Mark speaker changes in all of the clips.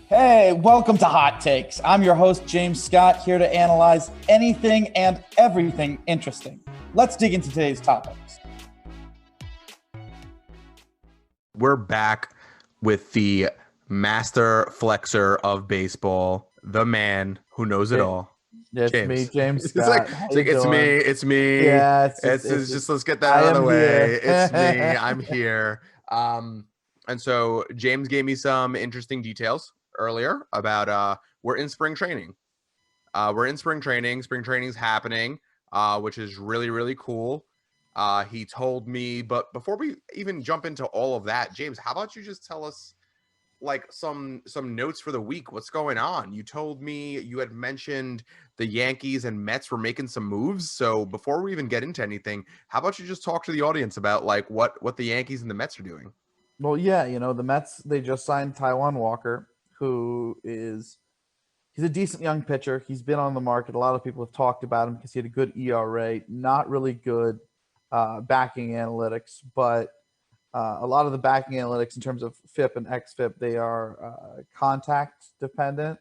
Speaker 1: Hey, welcome to Hot Takes. I'm your host, James Scott, here to analyze anything and everything interesting. Let's dig into today's topics.
Speaker 2: We're back with the master flexor of baseball, the man who knows it all.
Speaker 3: It's
Speaker 2: James.
Speaker 3: me, James
Speaker 2: It's like,
Speaker 3: Scott.
Speaker 2: it's me. It's me.
Speaker 3: Yeah,
Speaker 2: it's just let's get that
Speaker 3: I
Speaker 2: out of the
Speaker 3: am
Speaker 2: way.
Speaker 3: here.
Speaker 2: It's me. I'm here. And so James gave me some interesting details earlier about we're in spring training. We're in spring training. Spring training's happening, which is really, really cool. He told me, but before we even jump into all of that, James, how about you just tell us like some notes for the week? What's going on? You told me you had mentioned the Yankees and Mets were making some moves. So before we even get into anything, how about you just talk to the audience about like what the Yankees and the Mets are doing?
Speaker 3: Well, yeah, the Mets, they just signed Taijuan Walker, he's a decent young pitcher. He's been on the market. A lot of people have talked about him because he had a good ERA, not really good backing analytics, but a lot of the backing analytics in terms of FIP and XFIP, they are contact dependent,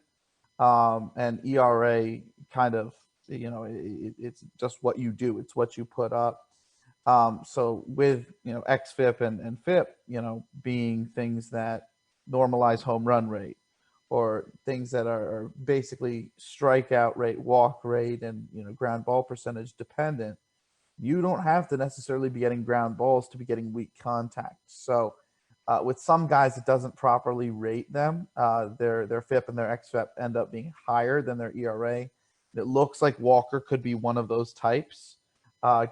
Speaker 3: and ERA kind of, it's just what you do. It's what you put up. So with XFIP and FIP, being things that normalize home run rate or things that are basically strikeout rate, walk rate, and ground ball percentage dependent, you don't have to necessarily be getting ground balls to be getting weak contact. So with some guys, it doesn't properly rate them. Their FIP and their XFIP end up being higher than their ERA. It looks like Walker could be one of those types.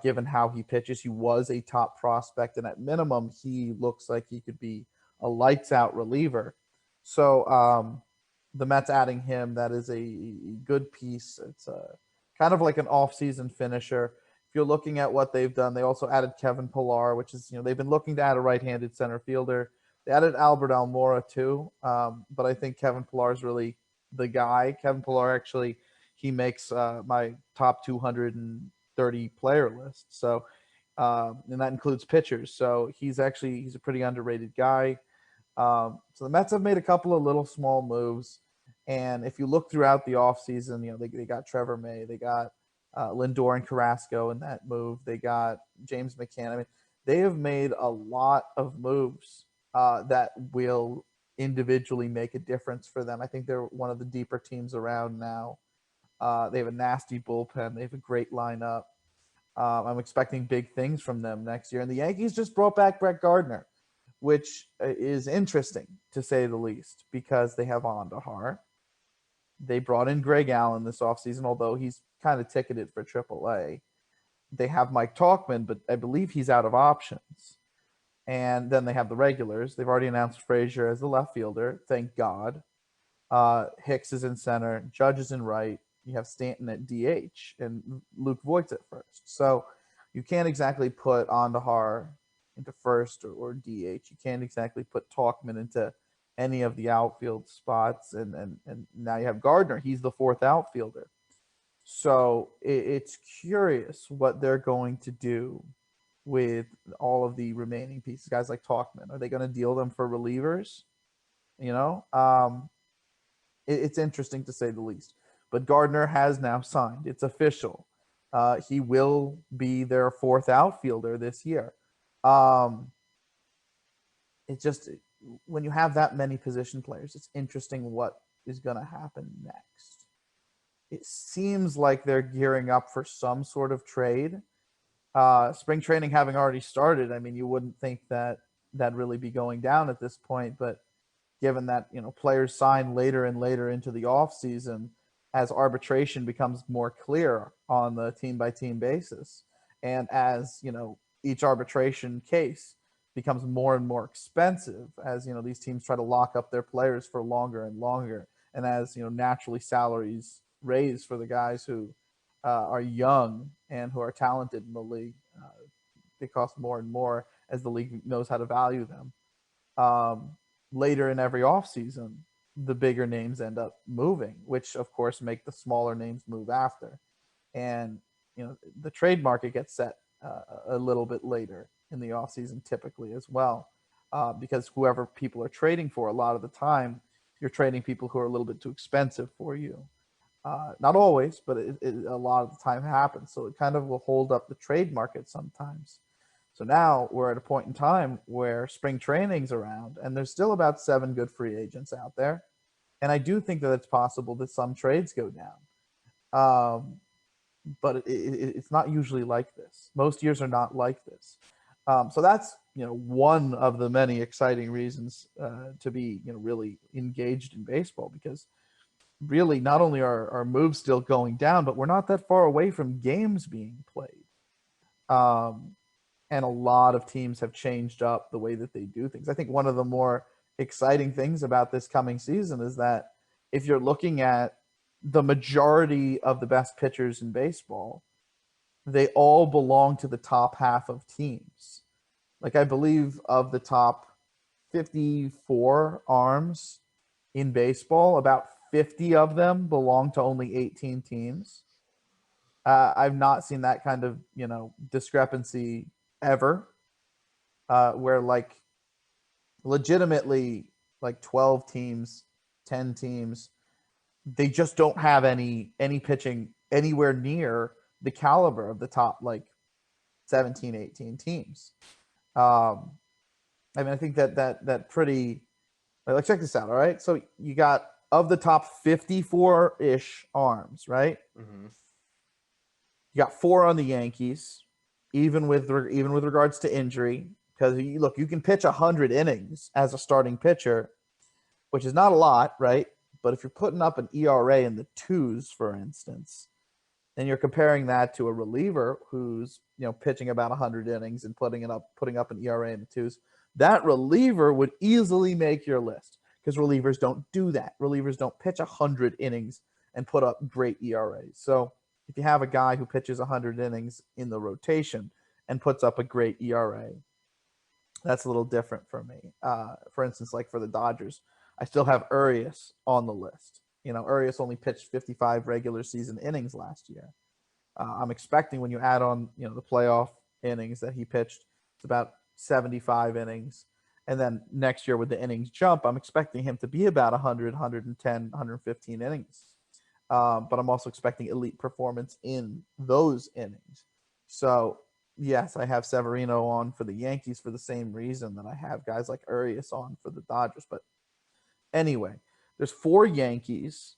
Speaker 3: Given how he pitches, he was a top prospect, and at minimum, he looks like he could be a lights-out reliever. So the Mets adding him, that is a good piece. It's kind of like an off-season finisher. If you're looking at what they've done, they also added Kevin Pillar, which is, they've been looking to add a right-handed center fielder. They added Albert Almora too, but I think Kevin Pillar is really the guy. Kevin Pillar actually, he makes my top 230 player list. So, and that includes pitchers. So he's a pretty underrated guy. So the Mets have made a couple of little small moves. And if you look throughout the offseason, they got Trevor May, they got Lindor and Carrasco in that move. They got James McCann. I mean, they have made a lot of moves that will individually make a difference for them. I think they're one of the deeper teams around now. They have a nasty bullpen. They have a great lineup. I'm expecting big things from them next year. And the Yankees just brought back Brett Gardner, which is interesting to say the least, because they have Andahar. They brought in Greg Allen this offseason, although he's kind of ticketed for AAA. They have Mike Tauchman, but I believe he's out of options. And then they have the regulars. They've already announced Frazier as the left fielder. Thank God. Hicks is in center. Judge is in right. You have Stanton at DH and Luke Voigt at first. So you can't exactly put Andahar into first or DH. You can't exactly put Tauchman into any of the outfield spots. And now you have Gardner. He's the fourth outfielder. So it's curious what they're going to do with all of the remaining pieces. Guys like Tauchman, are they going to deal them for relievers? It's interesting to say the least. But Gardner has now signed. It's official. He will be their fourth outfielder this year. It's just, when you have that many position players, it's interesting what is going to happen next. It seems like they're gearing up for some sort of trade. Spring training having already started, I mean, you wouldn't think that that'd really be going down at this point, but given that players sign later and later into the off season, as arbitration becomes more clear on the team by team basis, and as each arbitration case becomes more and more expensive, as these teams try to lock up their players for longer and longer, and as naturally salaries raise for the guys who are young and who are talented in the league, they cost more and more as the league knows how to value them. Later in every offseason, the bigger names end up moving, which of course make the smaller names move after. And the trade market gets set a little bit later in the offseason typically as well, because whoever people are trading for a lot of the time, you're trading people who are a little bit too expensive for you. Not always, but it a lot of the time happens. So it kind of will hold up the trade market sometimes. So now we're at a point in time where spring training's around, and there's still about 7 good free agents out there. And I do think that it's possible that some trades go down. But it's not usually like this. Most years are not like this. So that's one of the many exciting reasons to be really engaged in baseball, because really not only are moves still going down, but we're not that far away from games being played. And a lot of teams have changed up the way that they do things. I think one of the more exciting things about this coming season is that if you're looking at the majority of the best pitchers in baseball, they all belong to the top half of teams. Like, I believe of the top 54 arms in baseball, about 50 of them belong to only 18 teams. I've not seen that kind of, discrepancy ever, where like legitimately like 12 teams, 10 teams, they just don't have any pitching anywhere near the caliber of the top like 17, 18 teams. I think that pretty, like, check this out. All right. So you got, of the top 54-ish arms, right?
Speaker 2: Mm-hmm.
Speaker 3: You got 4 on the Yankees, even with regards to injury, because you can pitch 100 innings as a starting pitcher, which is not a lot, right? But if you're putting up an ERA in the 2s, for instance, and you're comparing that to a reliever who's pitching about 100 innings and putting up an ERA in the 2s, that reliever would easily make your list, because relievers don't do that. Relievers don't pitch 100 innings and put up great ERAs. So if you have a guy who pitches 100 innings in the rotation and puts up a great ERA, that's a little different for me. For instance, like for the Dodgers, I still have Urias on the list. Urias only pitched 55 regular season innings last year. I'm expecting, when you add on, the playoff innings that he pitched, it's about 75 innings. And then next year with the innings jump, I'm expecting him to be about 100, 110, 115 innings. But I'm also expecting elite performance in those innings. So, yes, I have Severino on for the Yankees for the same reason that I have guys like Urias on for the Dodgers. But anyway, there's 4 Yankees.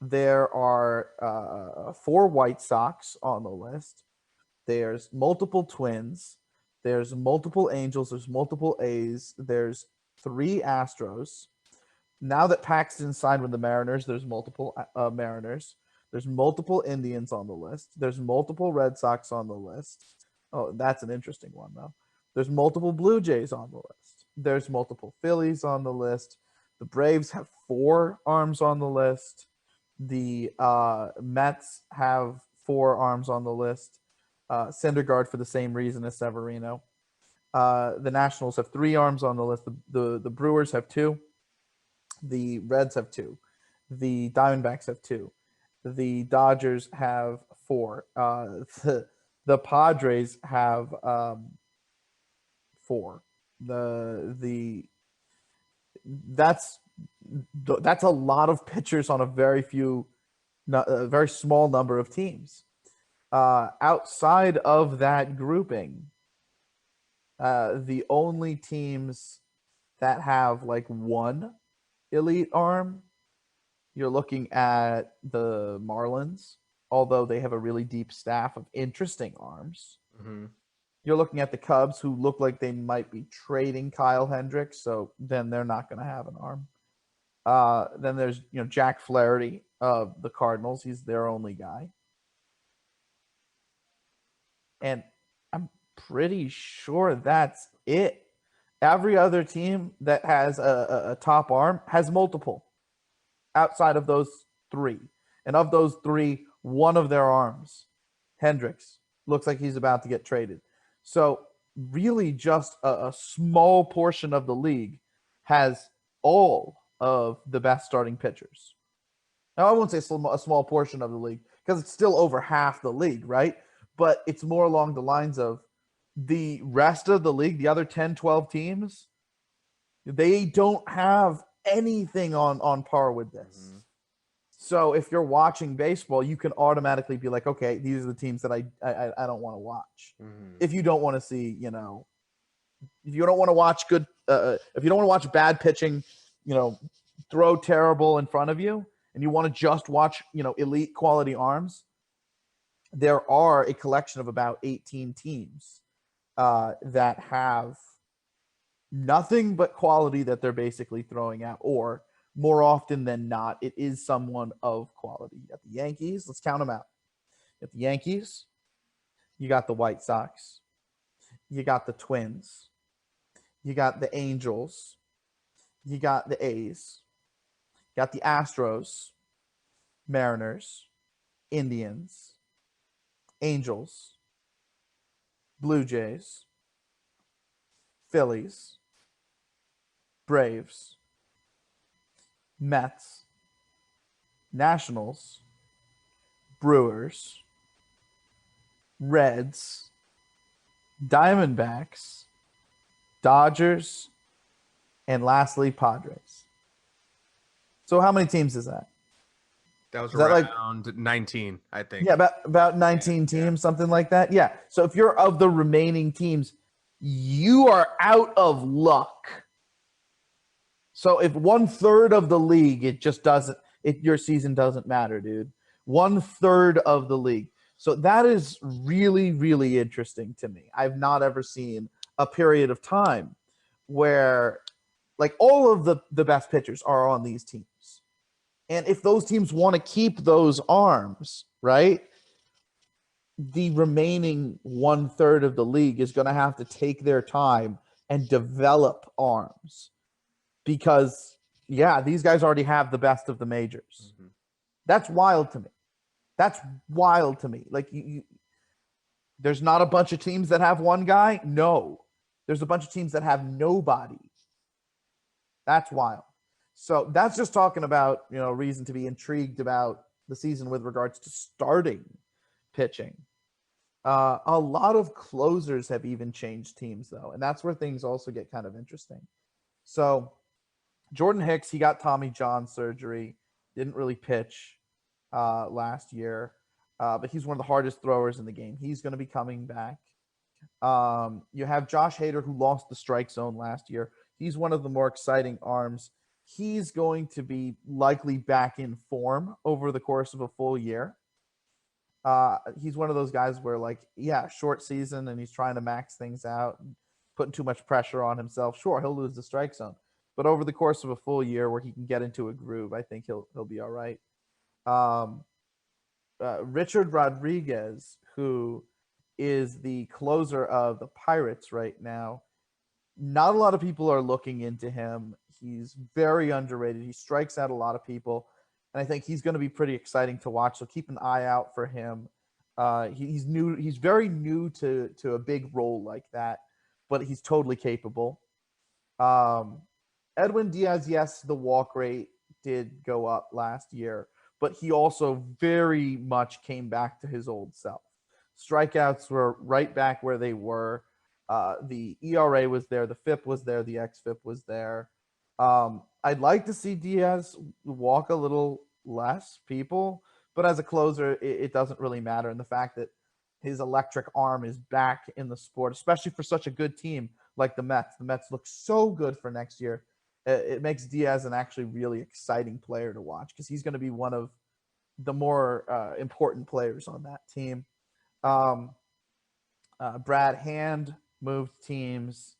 Speaker 3: There are 4 White Sox on the list. There's multiple Twins. There's multiple Angels. There's multiple A's. There's 3 Astros. Now that Paxton signed with the Mariners, there's multiple Mariners. There's multiple Indians on the list. There's multiple Red Sox on the list. Oh, that's an interesting one, though. There's multiple Blue Jays on the list. There's multiple Phillies on the list. The Braves have 4 arms on the list. The Mets have 4 arms on the list. Syndergaard for the same reason as Severino. The Nationals have 3 arms on the list. The Brewers have 2. The Reds have 2. The Diamondbacks have 2. The Dodgers have 4. The Padres have 4. That's a lot of pitchers on a very small number of teams. Outside of that grouping, the only teams that have like 1 elite arm, you're looking at the Marlins, although they have a really deep staff of interesting arms.
Speaker 2: Mm-hmm.
Speaker 3: You're looking at the Cubs, who look like they might be trading Kyle Hendricks, so then they're not going to have an arm. Then there's Jack Flaherty of the Cardinals. He's their only guy. And I'm pretty sure that's it. Every other team that has a top arm has multiple outside of those 3. And of those 3, one of their arms, Hendricks, looks like he's about to get traded. So really just a small portion of the league has all of the best starting pitchers. Now, I won't say a small portion of the league, because it's still over half the league, right? But it's more along the lines of the rest of the league, the other 10, 12 teams, they don't have anything on par with this.
Speaker 2: Mhm.
Speaker 3: So if you're watching baseball, you can automatically be like, okay, these are the teams that I don't want to watch.
Speaker 2: Mhm.
Speaker 3: If you don't want to see, if you don't want to watch good, if you don't want to watch bad pitching, throw terrible in front of you, and you want to just watch, elite quality arms, there are a collection of about 18 teams that have nothing but quality that they're basically throwing out, or more often than not, it is someone of quality. You got the Yankees. Let's count them out. You got the Yankees. You got the White Sox. You got the Twins. You got the Angels. You got the A's. You got the Astros, Mariners, Indians, Angels, Blue Jays, Phillies, Braves, Mets, Nationals, Brewers, Reds, Diamondbacks, Dodgers, and lastly, Padres. So how many teams is that?
Speaker 2: That was
Speaker 3: Is that
Speaker 2: around 19, I think.
Speaker 3: Yeah, about 19 teams, something like that. Yeah. So if you're of the remaining teams, you are out of luck. So if 1/3 of the league, it just doesn't, your season doesn't matter, dude. 1/3 of the league. So that is really, really interesting to me. I've not ever seen a period of time where like all of the best pitchers are on these teams. And if those teams want to keep those arms, right, the remaining 1/3 of the league is going to have to take their time and develop arms because, yeah, these guys already have the best of the majors.
Speaker 2: Mhm.
Speaker 3: That's wild to me. Like, there's not a bunch of teams that have one guy. No, there's a bunch of teams that have nobody. That's wild. So that's just talking about, reason to be intrigued about the season with regards to starting pitching. A lot of closers have even changed teams, though, and that's where things also get kind of interesting. So Jordan Hicks, he got Tommy John surgery, didn't really pitch last year, but he's one of the hardest throwers in the game. He's going to be coming back. You have Josh Hader, who lost the strike zone last year. He's one of the more exciting arms. He's going to be likely back in form over the course of a full year. He's one of those guys where, like, yeah, short season and he's trying to max things out and putting too much pressure on himself. Sure, he'll lose the strike zone, but over the course of a full year where he can get into a groove, I think he'll be all right. Richard Rodriguez, who is the closer of the Pirates right now, not a lot of people are looking into him. He's very underrated. He strikes out a lot of people, and I think he's going to be pretty exciting to watch. So keep an eye out for him. He's new. He's very new to a big role like that, but he's totally capable. Edwin Diaz, yes, the walk rate did go up last year, but he also very much came back to his old self. Strikeouts were right back where they were. The ERA was there, the FIP was there, the XFIP was there. I'd like to see Diaz walk a little less people, but as a closer, it doesn't really matter. And the fact that his electric arm is back in the sport, especially for such a good team like the Mets. The Mets look so good for next year. It makes Diaz an actually really exciting player to watch because he's going to be one of the more important players on that team. Brad Hand moved teams.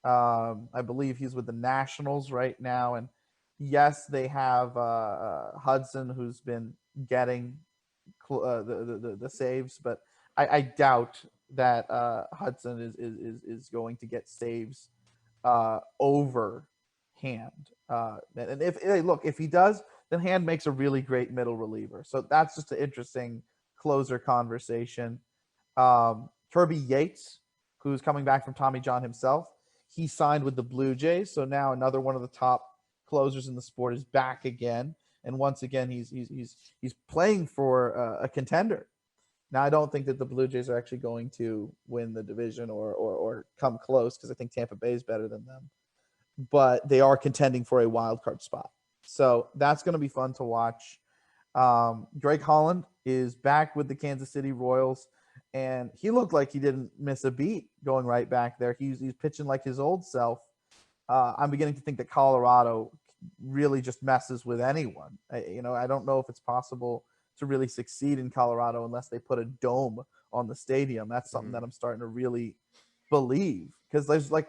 Speaker 3: I believe he's with the Nationals right now. And yes, they have Hudson, who's been getting the saves, but I doubt that Hudson is going to get saves over Hand. And if he does, then Hand makes a really great middle reliever. So that's just an interesting closer conversation. Kirby Yates, who's coming back from Tommy John himself, he signed with the Blue Jays. So now another one of the top closers in the sport is back again. And once again, he's playing for a contender. Now, I don't think that the Blue Jays are actually going to win the division or come close because I think Tampa Bay is better than them. but they are contending for a wild card spot. So that's going to be fun to watch. Drake Holland is back with the Kansas City Royals, and he looked like he didn't miss a beat going right back there. He's pitching like his old self. I'm beginning to think that Colorado really just messes with anyone. I don't know if it's possible to really succeed in Colorado unless they put a dome on the stadium. That's something that I'm starting to really believe, because there's like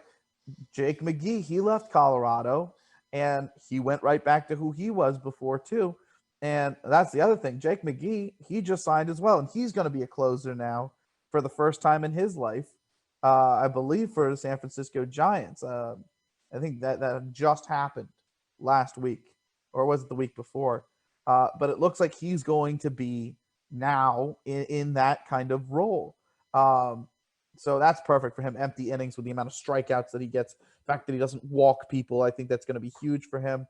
Speaker 3: Jake McGee, he left Colorado and he went right back to who he was before too. And that's the other thing. Jake McGee, he just signed as well, and he's going to be a closer now for the first time in his life, I believe, for the San Francisco Giants. I think that just happened last week, or was it the week before? But it looks like he's going to be now in that kind of role. So that's perfect for him. Empty innings with the amount of strikeouts that he gets. The fact that he doesn't walk people, I think that's going to be huge for him.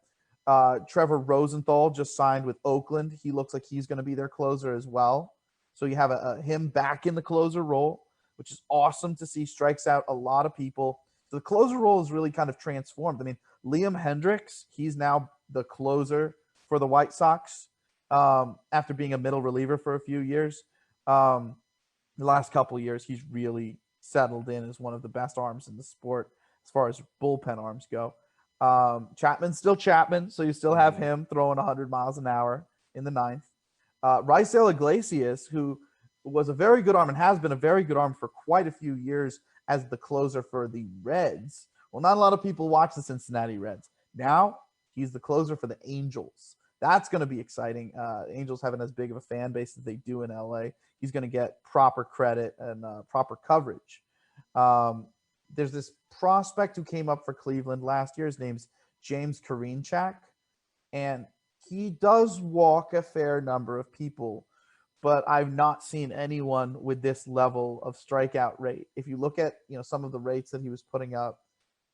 Speaker 3: Trevor Rosenthal just signed with Oakland. He looks like he's going to be their closer as well. So you have him back in the closer role, which is awesome to see. Strikes out a lot of people. So the closer role is really kind of transformed. I mean, Liam Hendriks, he's now the closer for the White Sox after being a middle reliever for a few years. The last couple of years, he's really settled in as one of the best arms in the sport as far as bullpen arms go. Chapman's still Chapman, so you still have him throwing 100 miles an hour in the ninth. Raisel Iglesias, who was a very good arm and has been a very good arm for quite a few years as the closer for the Reds. Well, not a lot of people watch the Cincinnati Reds. Now he's the closer for the Angels. That's going to be exciting. Angels having as big of a fan base as they do in LA. He's going to get proper credit and proper coverage. There's this prospect who came up for Cleveland last year. His name's James Karinchak, and he does walk a fair number of people, but I've not seen anyone with this level of strikeout rate. If you look at some of the rates that he was putting up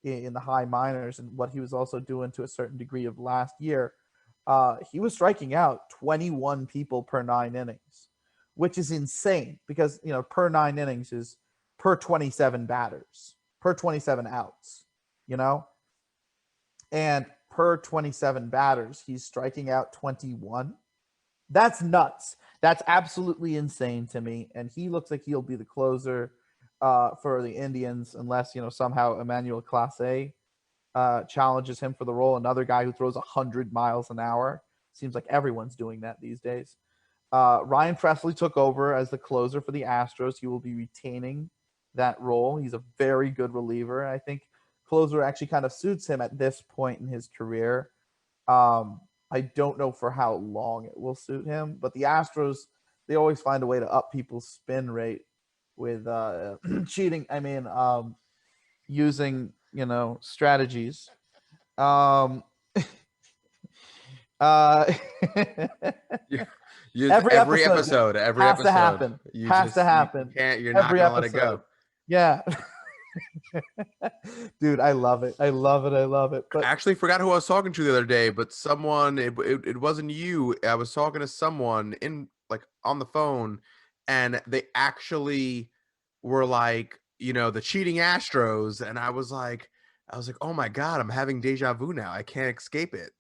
Speaker 3: in the high minors and what he was also doing to a certain degree of last year, he was striking out 21 people per 9 innings, which is insane because per 9 innings is per 27 batters, per 27 outs, and per 27 batters, he's striking out 21. That's nuts. That's absolutely insane to me. And he looks like he'll be the closer for the Indians unless, somehow Emmanuel Clase challenges him for the role. Another guy who throws 100 miles an hour. Seems like everyone's doing that these days. Ryan Presley took over as the closer for the Astros. He will be retaining that role. He's a very good reliever. I think closer actually kind of suits him at this point in his career. I don't know for how long it will suit him, but the Astros, they always find a way to up people's spin rate with cheating. I mean, using, strategies.
Speaker 2: Every episode
Speaker 3: has to happen. Has to happen.
Speaker 2: You're not gonna let it go.
Speaker 3: Yeah. Dude, I love it. I love it. But
Speaker 2: I actually forgot who I was talking to the other day, but someone, it wasn't you. I was talking to someone on the phone, and they actually were like, the cheating Astros, and I was like, oh my God, I'm having deja vu now. I can't escape it.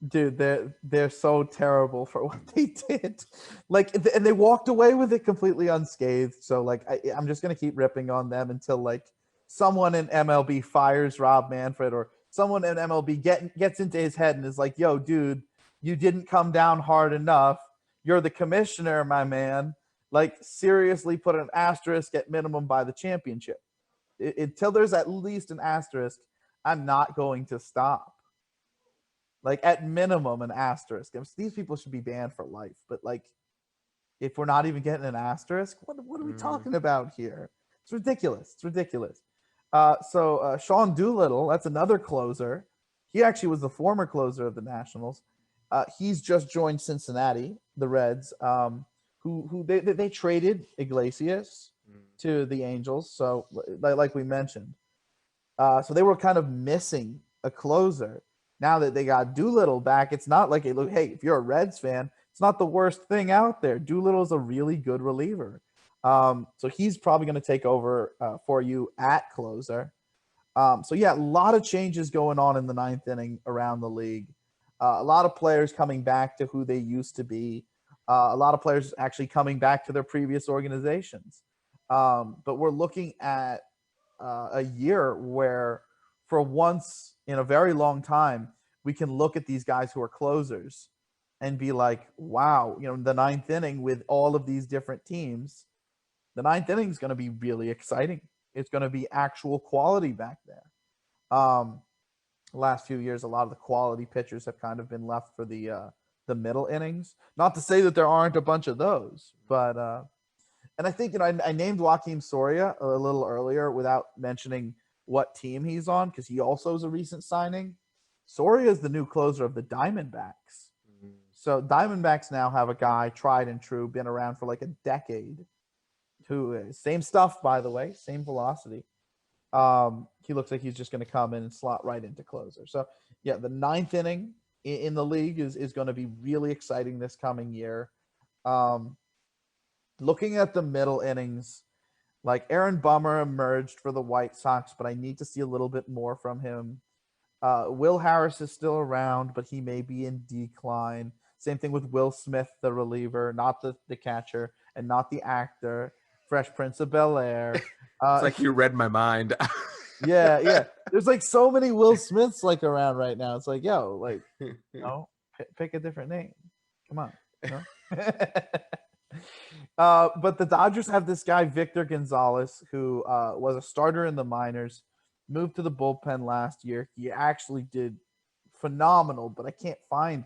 Speaker 3: Dude, they're so terrible for what they did. And they walked away with it completely unscathed. So I'm just gonna keep ripping on them until someone in MLB fires Rob Manfred, or someone in MLB gets into his head and is like, yo, dude, you didn't come down hard enough. You're the commissioner, my man. Seriously, put an asterisk at minimum by the championship. Until there's at least an asterisk, I'm not going to stop. At minimum, an asterisk. These people should be banned for life. But if we're not even getting an asterisk, what are we talking about here? It's ridiculous. So Sean Doolittle, that's another closer. He actually was the former closer of the Nationals. He's just joined Cincinnati, the Reds, who they traded Iglesias to the Angels. So like we mentioned, so they were kind of missing a closer. Now that they got Doolittle back, it's not like, hey, if you're a Reds fan, it's not the worst thing out there. Doolittle's a really good reliever. So he's probably going to take over for you at closer. So yeah, a lot of changes going on in the ninth inning around the league. A lot of players coming back to who they used to be. A lot of players actually coming back to their previous organizations. But we're looking at a year where, for once in a very long time, we can look at these guys who are closers and be like, wow, the ninth inning with all of these different teams, the ninth inning is going to be really exciting. It's going to be actual quality back there. Last few years, a lot of the quality pitchers have kind of been left for the middle innings. Not to say that there aren't a bunch of those, but and I think I named Joakim Soria a little earlier without mentioning what team he's on, because he also is a recent signing. Soria is the new closer of the Diamondbacks. So Diamondbacks now have a guy tried and true, been around for like a decade. Who is same stuff, by the way, same velocity. He looks like he's just going to come in and slot right into closer. So yeah, the ninth inning in the league is going to be really exciting this coming year. Looking at the middle innings, like Aaron Bummer emerged for the White Sox, but I need to see a little bit more from him. Will Harris is still around, but he may be in decline. Same thing with Will Smith, the reliever, not the catcher, and not the actor. Fresh Prince of Bel-Air.
Speaker 2: It's like you read my mind.
Speaker 3: Yeah. There's like so many Will Smiths like around right now. It's like, yo, like, pick a different name. Come on. But the Dodgers have this guy, Victor Gonzalez, who was a starter in the minors, moved to the bullpen last year. He actually did phenomenal, but I can't find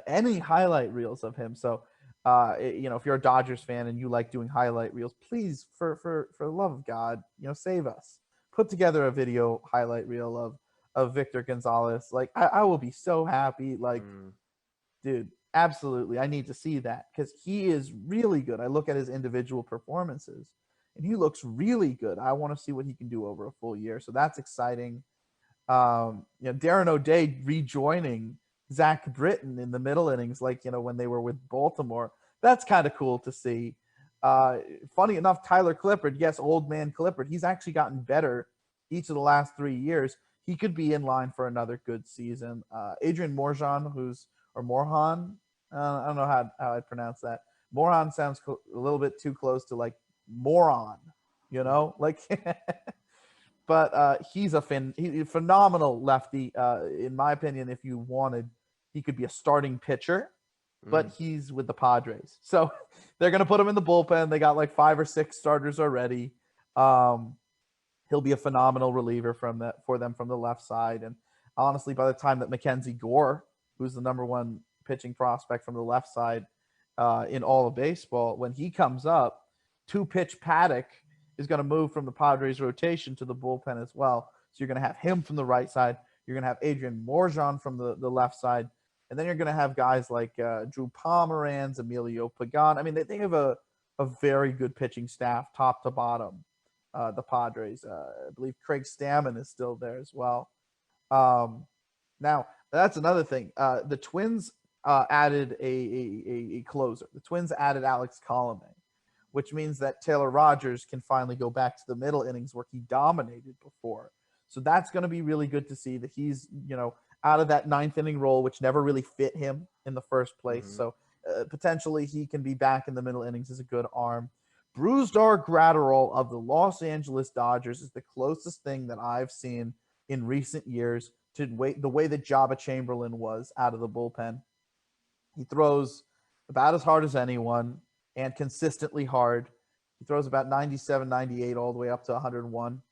Speaker 3: any highlight reels of him. So, if you're a Dodgers fan and you like doing highlight reels, please, for the love of God, save us. Put together a video highlight reel of Victor Gonzalez. Like, I will be so happy. Like, dude, absolutely. I need to see that because he is really good. I look at his individual performances and he looks really good. I want to see what he can do over a full year. So that's exciting. Darren O'Day rejoining Zach Britton in the middle innings, like, when they were with Baltimore. That's kind of cool to see. Funny enough, Tyler Clippard, yes, old man Clippard, he's actually gotten better each of the last 3 years. He could be in line for another good season. Adrian Morejon, or Morejon, I don't know how I'd pronounce that. Morejon sounds a little bit too close to like moron, like. But he's a phenomenal lefty. In my opinion, if you wanted, he could be a starting pitcher, but he's with the Padres. So they're going to put him in the bullpen. They got like 5 or 6 starters already. He'll be a phenomenal reliever for them from the left side. And honestly, by the time that Mackenzie Gore, who's the number 1 pitching prospect from the left side in all of baseball, when he comes up, 2-pitch Paddock is going to move from the Padres rotation to the bullpen as well. So you're going to have him from the right side. You're going to have Adrian Morejon from the left side. And then you're going to have guys like Drew Pomeranz, Emilio Pagan. I mean, they have a very good pitching staff, top to bottom, the Padres. I believe Craig Stammen is still there as well. Now, that's another thing. The Twins added a closer. The Twins added Alex Colomé, which means that Taylor Rogers can finally go back to the middle innings where he dominated before. So that's going to be really good to see that he's, out of that 9th inning role, which never really fit him in the first place. So potentially he can be back in the middle innings as a good arm. Brusdar Graterol of the Los Angeles Dodgers is the closest thing that I've seen in recent years to the way that Jabba Chamberlain was out of the bullpen. He throws about as hard as anyone and consistently hard. He throws about 97, 98, all the way up to 101.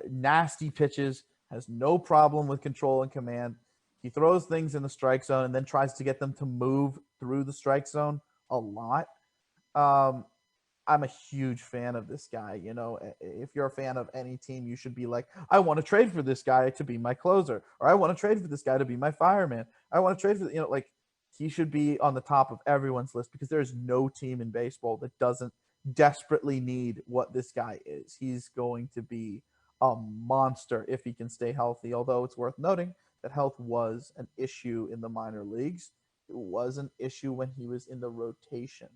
Speaker 3: Nasty pitches, has no problem with control and command. He throws things in the strike zone and then tries to get them to move through the strike zone a lot. I'm a huge fan of this guy. If you're a fan of any team, you should be like, I want to trade for this guy to be my closer, or I want to trade for this guy to be my fireman. I want to trade for, he should be on the top of everyone's list because there's no team in baseball that doesn't desperately need what this guy is. He's going to be a monster if he can stay healthy, although it's worth noting that health was an issue in the minor leagues. It was an issue when he was in the rotation,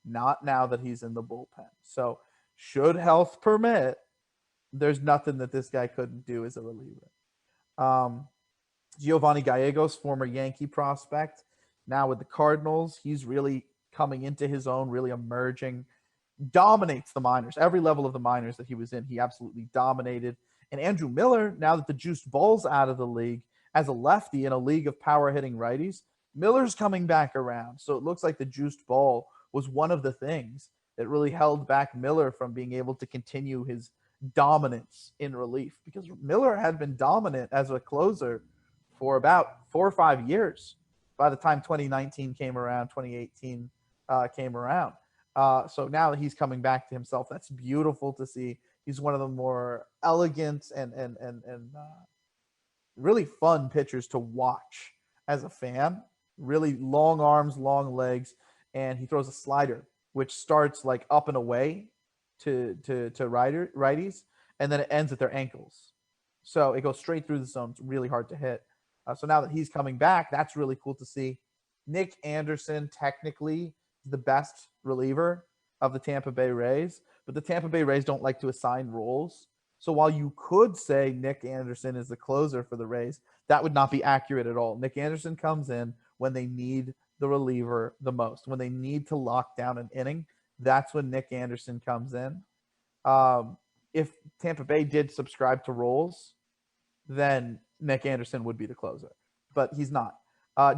Speaker 3: not now that he's in the bullpen. So should health permit, There's nothing that this guy couldn't do as a reliever. Giovanni Gallegos, former Yankee prospect, now with the Cardinals. He's really coming into his own, really emerging, dominates the minors. Every level of the minors that he was in, he absolutely dominated. And Andrew Miller, now that the juiced ball's out of the league, as a lefty in a league of power hitting righties, Miller's coming back around. So it looks like the juiced ball was one of the things that really held back Miller from being able to continue his dominance in relief, because Miller had been dominant as a closer for about 4 or 5 years by the time 2019 came around, 2018 came around. So now that he's coming back to himself, that's beautiful to see. He's one of the more elegant and really fun pitchers to watch as a fan. Really long arms, long legs, and he throws a slider which starts like up and away to righties, and then it ends at their ankles. So it goes straight through the zone. It's really hard to hit. So now that he's coming back, that's really cool to see. Nick Anderson technically is the best reliever of the Tampa Bay Rays, but the Tampa Bay Rays don't like to assign roles. So while you could say Nick Anderson is the closer for the Rays, that would not be accurate at all. Nick Anderson comes in when they need the reliever the most. When they need to lock down an inning, that's when Nick Anderson comes in. If Tampa Bay did subscribe to roles, then Nick Anderson would be the closer, but he's not.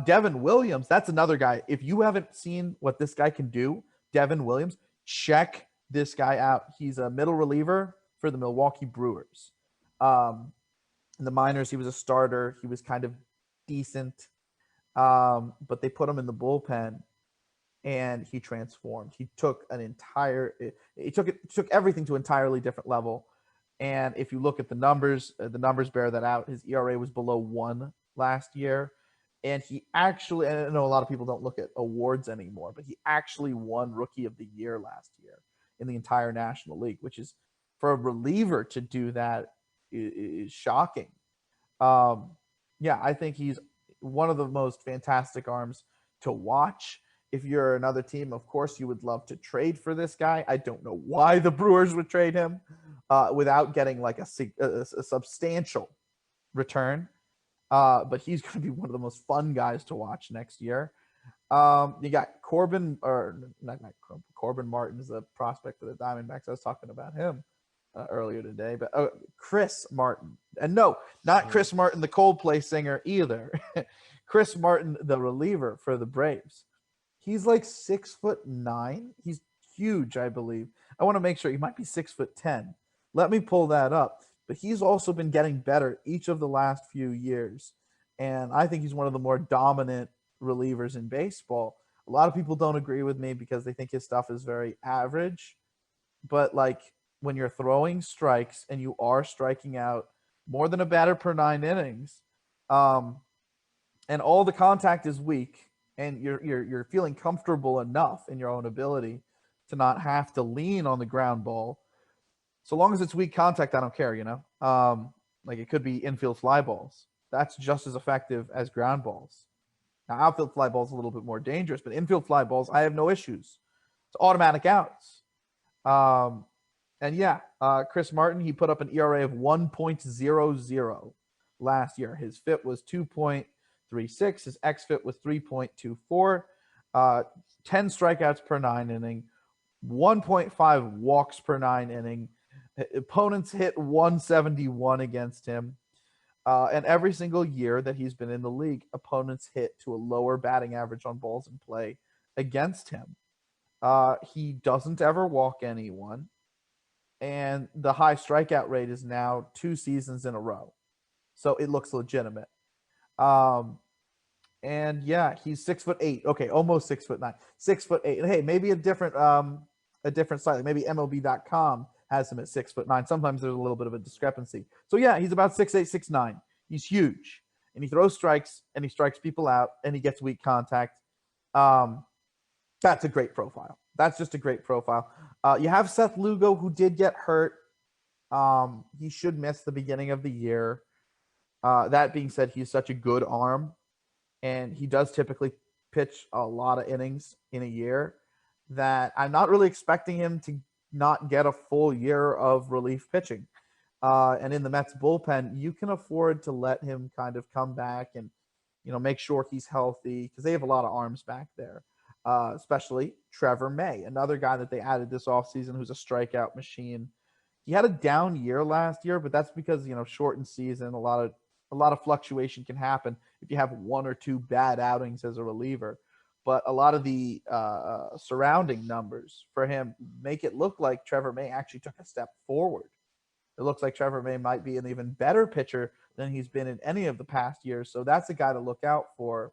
Speaker 3: Devin Williams, that's another guy. If you haven't seen what this guy can do, Devin Williams, check this guy out. He's a middle reliever for the Milwaukee Brewers. In the minors, he was a starter. He was kind of decent, but they put him in the bullpen, and he transformed. He took took everything to an entirely different level. And if you look at the numbers bear that out. His ERA was below 1 last year. And he actually, and I know a lot of people don't look at awards anymore, but he actually won Rookie of the Year last year in the entire National League, which is, for a reliever to do that is shocking. Yeah, I think he's one of the most fantastic arms to watch. If you're another team, of course, you would love to trade for this guy. I don't know why the Brewers would trade him without getting like a substantial return. But he's going to be one of the most fun guys to watch next year. You got Corbin Martin is a prospect for the Diamondbacks. I was talking about him earlier today, but Chris Martin. And no, not Chris Martin, the Coldplay singer either. Chris Martin, the reliever for the Braves. He's like 6'9". He's huge, I believe. I want to make sure he might be 6'10". Let me pull that up. But he's also been getting better each of the last few years. And I think he's one of the more dominant relievers in baseball. A lot of people don't agree with me because they think his stuff is very average. But like when you're throwing strikes and you are striking out more than a batter per 9 innings, and all the contact is weak, and you're feeling comfortable enough in your own ability to not have to lean on the ground ball. So long as it's weak contact, I don't care, like it could be infield fly balls. That's just as effective as ground balls. Now, outfield fly balls a little bit more dangerous, but infield fly balls, I have no issues. It's automatic outs. And yeah, Chris Martin, he put up an ERA of 1.00 last year. His FIP was 2.36. His xFIP was 3.24. 10 strikeouts per 9 inning. 1.5 walks per 9 inning. Opponents hit 171 against him. And every single year that he's been in the league, opponents hit to a lower batting average on balls in play against him. He doesn't ever walk anyone. And the high strikeout rate is now 2 seasons in a row. So it looks legitimate. And yeah, he's 6'8". Okay, almost 6'9". 6'8". And hey, maybe a different site. Maybe MLB.com has him at 6'9". Sometimes there's a little bit of a discrepancy. So yeah, he's about 6'8", 6'9". He's huge, and he throws strikes, and he strikes people out, and he gets weak contact. That's a great profile. That's just a great profile. You have Seth Lugo, who did get hurt. He should miss the beginning of the year. That being said, he's such a good arm, and he does typically pitch a lot of innings in a year, that I'm not really expecting him to not get a full year of relief pitching. and in the Mets bullpen, you can afford to let him kind of come back and, make sure he's healthy because they have a lot of arms back there, especially Trevor May, another guy that they added this offseason who's a strikeout machine. He had a down year last year, but that's because, shortened season, a lot of fluctuation can happen if you have one or two bad outings as a reliever. But a lot of the surrounding numbers for him make it look like Trevor May actually took a step forward. It looks like Trevor May might be an even better pitcher than he's been in any of the past years. So that's a guy to look out for.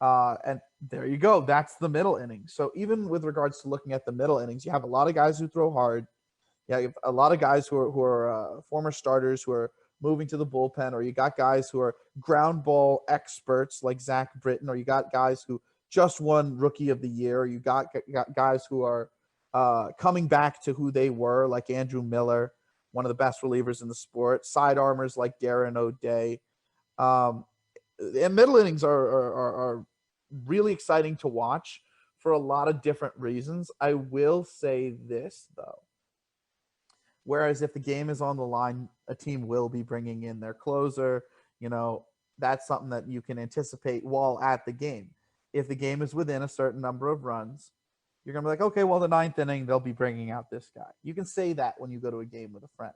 Speaker 3: And there you go. That's the middle innings. So even with regards to looking at the middle innings, you have a lot of guys who throw hard. Yeah, you have a lot of guys who are former starters who are moving to the bullpen, or you got guys who are ground ball experts like Zach Britton, or you got guys who just won Rookie of the Year. Or you got guys who are coming back to who they were, like Andrew Miller, one of the best relievers in the sport. Side armors like Darren O'Day. And middle innings are really exciting to watch for a lot of different reasons. I will say this, though. Whereas if the game is on the line, a team will be bringing in their closer. That's something that you can anticipate while at the game. If the game is within a certain number of runs, you're going to be like, okay, well, the ninth inning, they'll be bringing out this guy. You can say that when you go to a game with a friend.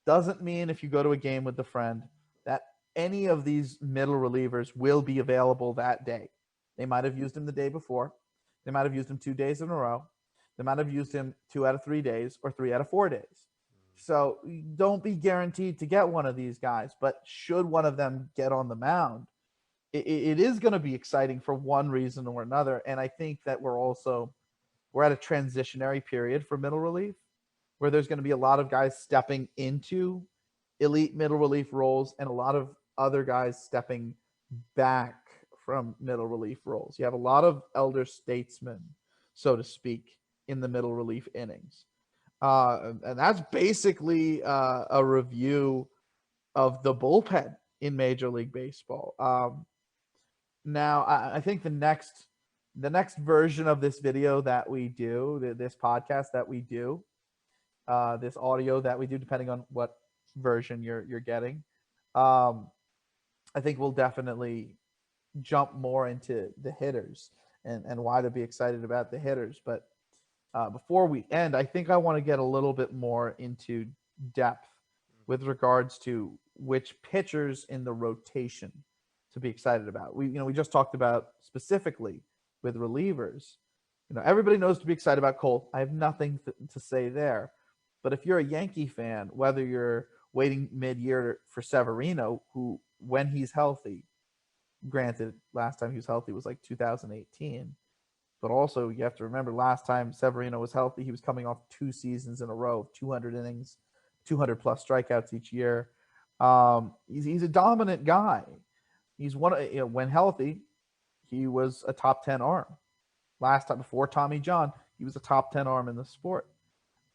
Speaker 3: Doesn't mean if you go to a game with a friend that any of these middle relievers will be available that day. They might have used him the day before. They might have used him 2 days in a row. They might have used him 2 out of 3 days or 3 out of 4 days. So don't be guaranteed to get one of these guys, but should one of them get on the mound, it is going to be exciting for one reason or another. And I think that we're at a transitionary period for middle relief where there's going to be a lot of guys stepping into elite middle relief roles and a lot of other guys stepping back from middle relief roles. You have a lot of elder statesmen, so to speak, in the middle relief innings. And that's basically a review of the bullpen in Major League Baseball. Now, I think the next version of this video that we do, this podcast that we do, this audio that we do, depending on what version you're getting, I think we'll definitely jump more into the hitters and why to be excited about the hitters. But before we end, I think I want to get a little bit more into depth with regards to which pitchers in the rotation to be excited about. We just talked about specifically with relievers. Everybody knows to be excited about Cole. I have nothing to say there. But if you're a Yankee fan, whether you're waiting mid-year for Severino, who, when he's healthy, granted, last time he was healthy was like 2018, but also you have to remember last time Severino was healthy, he was coming off 2 seasons in a row of 200 innings, 200 plus strikeouts each year. He's a dominant guy. He's when healthy, he was a top 10 arm. Last time before Tommy John, he was a top 10 arm in the sport.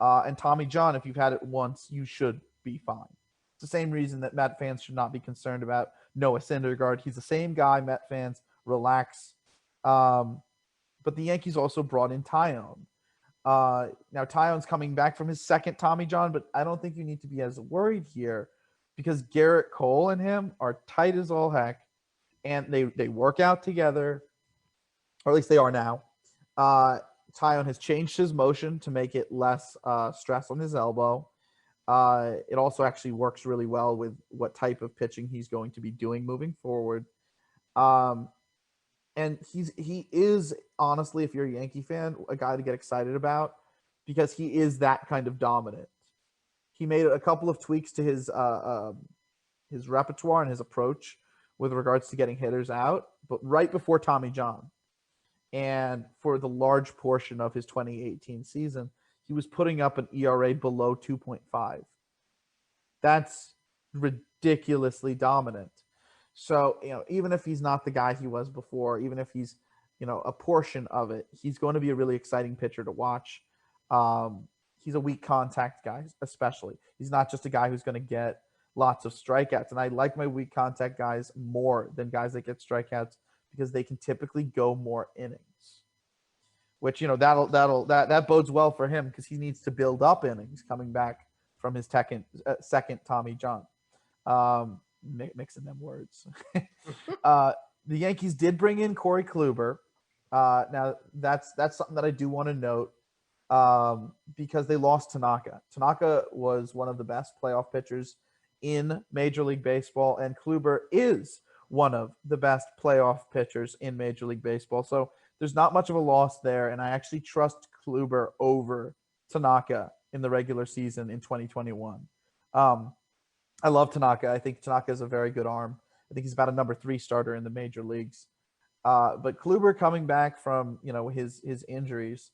Speaker 3: And Tommy John, if you've had it once, you should be fine. It's the same reason that Met fans should not be concerned about Noah Syndergaard. He's the same guy. Met fans, relax. But the Yankees also brought in Taillon. Now, Taillon's coming back from his second Tommy John, but I don't think you need to be as worried here because Garrett Cole and him are tight as all heck, and they work out together, or at least they are now. Taillon has changed his motion to make it less stress on his elbow. It also actually works really well with what type of pitching he's going to be doing moving forward. And he is, honestly, if you're a Yankee fan, a guy to get excited about because he is that kind of dominant. He made a couple of tweaks to his repertoire and his approach with regards to getting hitters out, but right before Tommy John. And for the large portion of his 2018 season, he was putting up an ERA below 2.5. That's ridiculously dominant. So, even if he's not the guy he was before, even if he's, a portion of it, he's going to be a really exciting pitcher to watch. He's a weak contact guy, especially. He's not just a guy who's going to get lots of strikeouts. And I like my weak contact guys more than guys that get strikeouts because they can typically go more innings, which, that bodes well for him because he needs to build up innings coming back from his second Tommy John. Mixing them words. The Yankees did bring in Corey Kluber. Now that's something that I do want to note, because they lost Tanaka. Tanaka was one of the best playoff pitchers in Major League Baseball, and Kluber is one of the best playoff pitchers in Major League Baseball. So there's not much of a loss there, and I actually trust Kluber over Tanaka in the regular season in 2021. I love Tanaka. I think Tanaka is a very good arm. I think he's about a number 3 starter in the major leagues. But Kluber coming back from his injuries,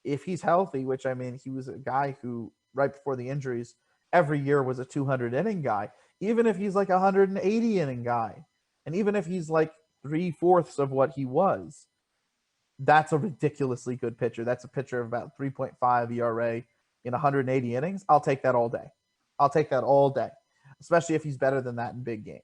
Speaker 3: if he's healthy, which I mean, he was a guy who right before the injuries every year was a 200 inning guy. Even if he's like a 180 inning guy, and even if he's like 3/4 of what he was, that's a ridiculously good pitcher. That's a pitcher of about 3.5 ERA in 180 innings. I'll take that all day. I'll take that all day, especially if he's better than that in big games.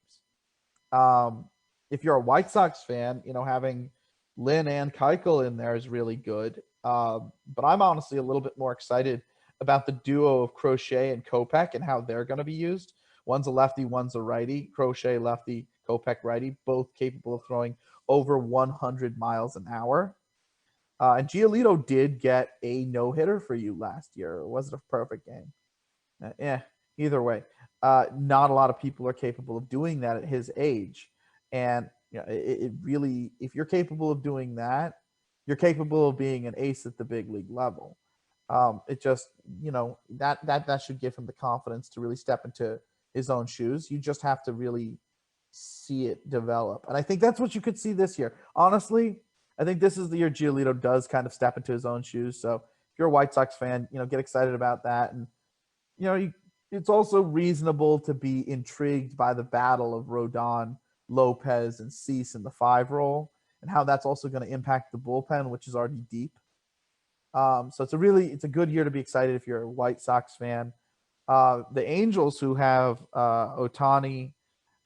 Speaker 3: If you're a White Sox fan, having Lynn and Keuchel in there is really good. But I'm honestly a little bit more excited about the duo of Crochet and Kopech and how they're going to be used. One's a lefty, one's a righty. Crochet lefty, Kopech righty, both capable of throwing over 100 miles an hour. And Giolito did get a no-hitter for you last year. It wasn't a perfect game. Either way. Not a lot of people are capable of doing that at his age. And it really, if you're capable of doing that, you're capable of being an ace at the big league level. It just, that should give him the confidence to really step into his own shoes. You just have to really see it develop. And I think that's what you could see this year. Honestly, I think this is the year Giolito does kind of step into his own shoes. So if you're a White Sox fan, get excited about that. And, it's also reasonable to be intrigued by the battle of Rodon, Lopez, and Cease in the 5 role, and how that's also going to impact the bullpen, which is already deep. So it's a good year to be excited if you're a White Sox fan. The Angels, who have Ohtani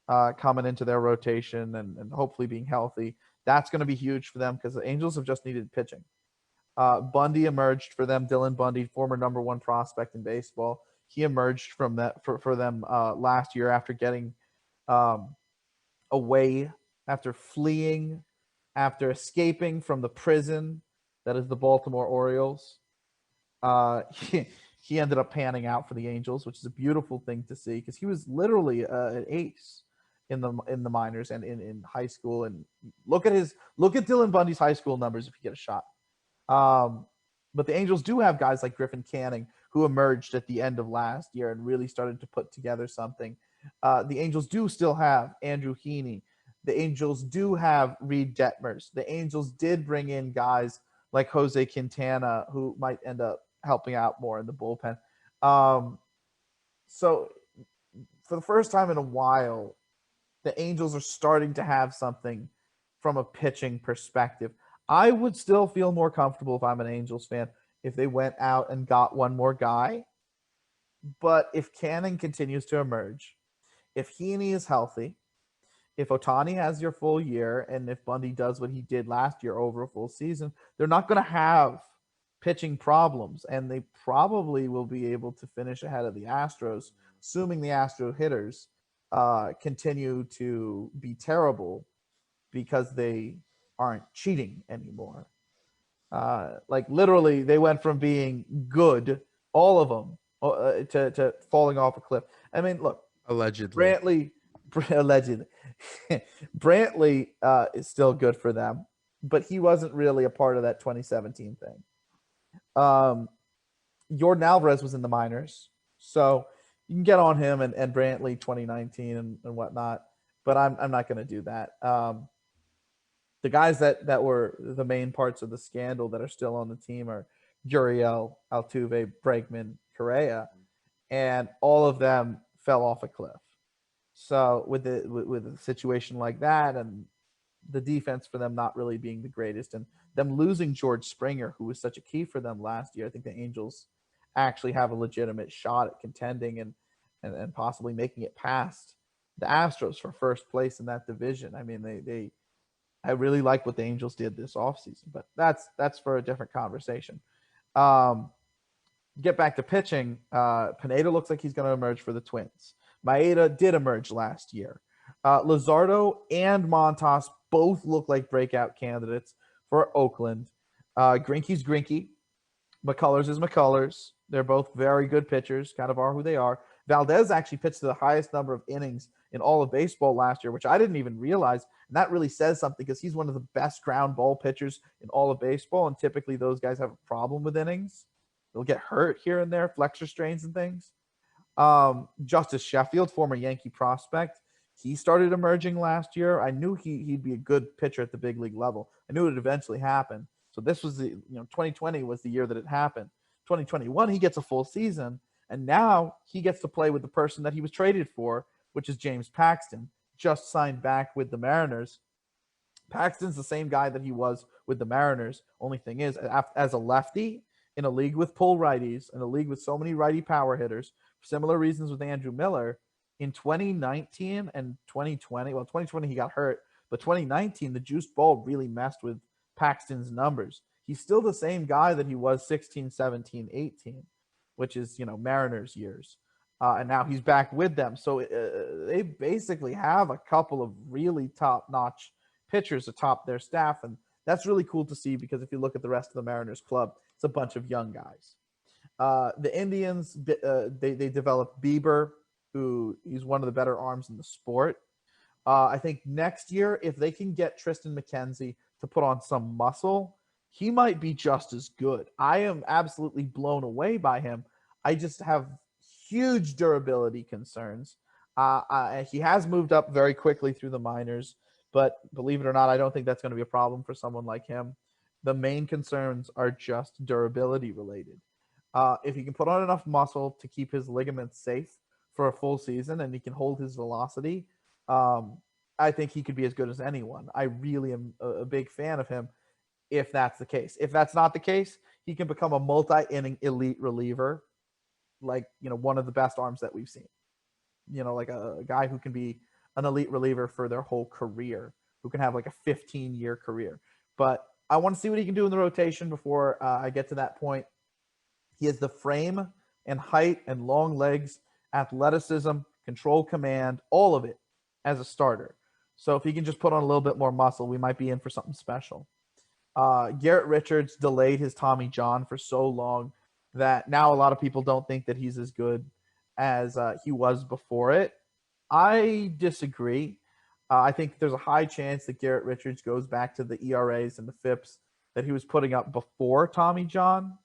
Speaker 3: coming into their rotation and hopefully being healthy, that's going to be huge for them because the Angels have just needed pitching. Bundy emerged for them. Dylan Bundy, former number 1 prospect in baseball. He emerged from that for them last year after getting away, after fleeing, after escaping from the prison that is the Baltimore Orioles. He ended up panning out for the Angels, which is a beautiful thing to see because he was literally an ace in the minors and in high school. And look at Dylan Bundy's high school numbers if you get a shot. But the Angels do have guys like Griffin Canning who emerged at the end of last year and really started to put together something. The Angels do still have Andrew Heaney. The Angels do have Reed Detmers. The Angels did bring in guys like Jose Quintana who might end up helping out more in the bullpen. So for the first time in a while, the Angels are starting to have something from a pitching perspective. I would still feel more comfortable if I'm an Angels fan if they went out and got one more guy. But if Canning continues to emerge, if Heaney is healthy, if Ohtani has your full year, and if Bundy does what he did last year over a full season, they're not going to have pitching problems, and they probably will be able to finish ahead of the Astros, assuming the Astro hitters continue to be terrible because they aren't cheating anymore. Like literally, they went from being good, all of them, to falling off a cliff. I mean, look,
Speaker 2: allegedly,
Speaker 3: Brantley is still good for them, but he wasn't really a part of that 2017 thing. Jordan Alvarez was in the minors, so you can get on him and Brantley 2019 and whatnot, but I'm not going to do that. The guys that were the main parts of the scandal that are still on the team are Gurriel, Altuve, Bregman, Correa, and all of them fell off a cliff. So with a situation like that and the defense for them not really being the greatest and them losing George Springer, who was such a key for them last year, I think the Angels actually have a legitimate shot at contending and possibly making it past the Astros for first place in that division. I mean, I really like what the Angels did this offseason, but that's for a different conversation. Get back to pitching. Pineda looks like he's going to emerge for the Twins. Maeda did emerge last year. Luzardo and Montas both look like breakout candidates for Oakland. Greinke's Greinke. McCullers is McCullers. They're both very good pitchers, kind of are who they are. Valdez actually pitched the highest number of innings in all of baseball last year, which I didn't even realize. And that really says something because he's one of the best ground ball pitchers in all of baseball. And typically those guys have a problem with innings. They'll get hurt here and there, flexor strains and things. Justice Sheffield, former Yankee prospect, he started emerging last year. I knew he'd be a good pitcher at the big league level. I knew it would eventually happen. So this was 2020 was the year that it happened. 2021, he gets a full season, and now he gets to play with the person that he was traded for, which is James Paxton, just signed back with the Mariners. Paxton's the same guy that he was with the Mariners. Only thing is, as a lefty in a league with pull righties, in a league with so many righty power hitters, for similar reasons with Andrew Miller, in 2019 and 2020, well, 2020 he got hurt, but 2019, the juice ball really messed with Paxton's numbers. He's still the same guy that he was 16, 17, 18, which is, Mariners years. And now he's back with them. So they basically have a couple of really top-notch pitchers atop their staff. And that's really cool to see because if you look at the rest of the Mariners club, it's a bunch of young guys. The Indians, they developed Bieber, who he's one of the better arms in the sport. I think next year, if they can get Tristan McKenzie to put on some muscle, he might be just as good. I am absolutely blown away by him. I just have huge durability concerns. He has moved up very quickly through the minors, but believe it or not, I don't think that's going to be a problem for someone like him. The main concerns are just durability related. If he can put on enough muscle to keep his ligaments safe for a full season and he can hold his velocity, I think he could be as good as anyone. I really am a big fan of him if that's the case. If that's not the case, he can become a multi-inning elite reliever, like, one of the best arms that we've seen. Like a guy who can be an elite reliever for their whole career, who can have like a 15-year career. But I want to see what he can do in the rotation before I get to that point. He has the frame and height and long legs, athleticism, control command, all of it as a starter. So if he can just put on a little bit more muscle, we might be in for something special. Garrett Richards delayed his Tommy John for so long that now a lot of people don't think that he's as good as he was before it. I disagree. I think there's a high chance that Garrett Richards goes back to the ERAs and the FIPS that he was putting up before Tommy John,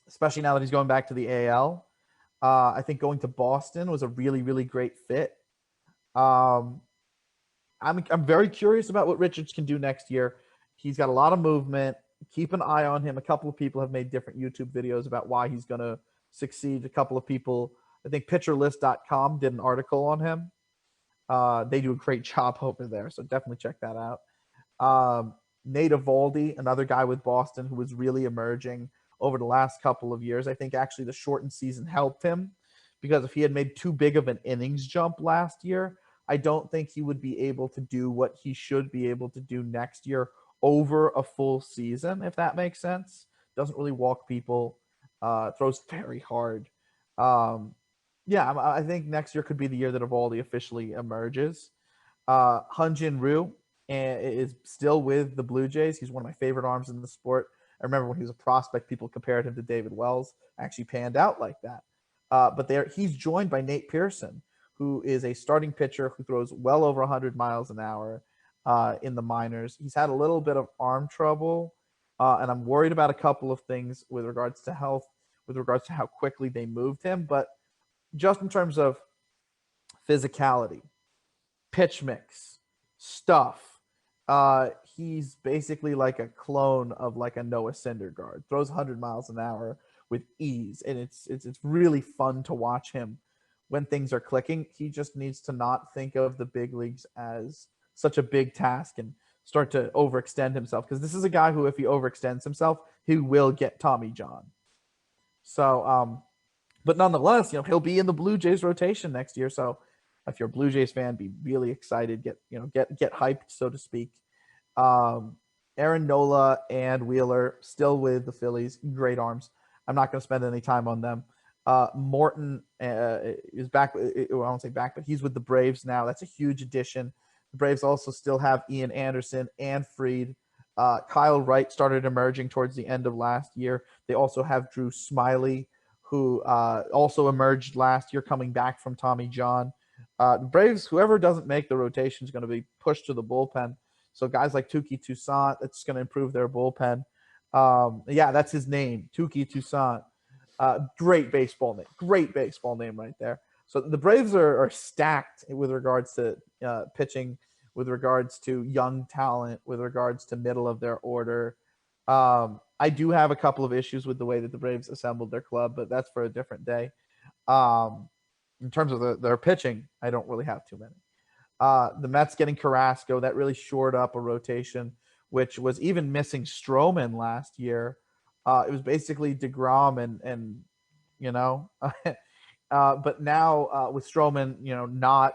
Speaker 3: especially now that he's going back to the AL. I think going to Boston was a really, really great fit. I'm very curious about what Richards can do next year. He's got a lot of movement. Keep an eye on him. A couple of people have made different YouTube videos about why he's going to succeed. A couple of people, I think pitcherlist.com did an article on him. They do a great job over there, so definitely check that out. Nate Eovaldi, another guy with Boston who was really emerging over the last couple of years. I think actually the shortened season helped him because if he had made too big of an innings jump last year, I don't think he would be able to do what he should be able to do next year over a full season, if that makes sense. Doesn't really walk people, throws very hard. I think next year could be the year that Eovaldi officially emerges. Hyun-Jin Ryu is still with the Blue Jays. He's one of my favorite arms in the sport. I remember when he was a prospect, people compared him to David Wells. Actually panned out like that. But he's joined by Nate Pearson, who is a starting pitcher who throws well over 100 miles an hour in the minors. He's had a little bit of arm trouble, and I'm worried about a couple of things with regards to health, with regards to how quickly they moved him. But just in terms of physicality, pitch mix, stuff, he's basically like a clone of like a Noah Syndergaard. Throws 100 miles an hour with ease, and it's really fun to watch him when things are clicking. He just needs to not think of the big leagues as such a big task and start to overextend himself, because this is a guy who, if he overextends himself, he will get Tommy John. So, but nonetheless, he'll be in the Blue Jays rotation next year. So if you're a Blue Jays fan, be really excited, get hyped, so to speak. Aaron Nola and Wheeler still with the Phillies, great arms. I'm not going to spend any time on them. Morton is back. I won't say back, but he's with the Braves now. That's a huge addition. The Braves also still have Ian Anderson and Fried. Kyle Wright started emerging towards the end of last year. They also have Drew Smiley, who also emerged last year, coming back from Tommy John. The Braves, whoever doesn't make the rotation is going to be pushed to the bullpen. So guys like Touki Toussaint, that's going to improve their bullpen. Yeah, that's his name, Touki Toussaint. Great baseball name right there. So the Braves are stacked with regards to pitching, with regards to young talent, with regards to middle of their order. I do have a couple of issues with the way that the Braves assembled their club, but that's for a different day. In terms of their pitching, I don't really have too many. The Mets getting Carrasco, that really shored up a rotation, which was even missing Stroman last year. It was basically DeGrom and but now with Stroman, not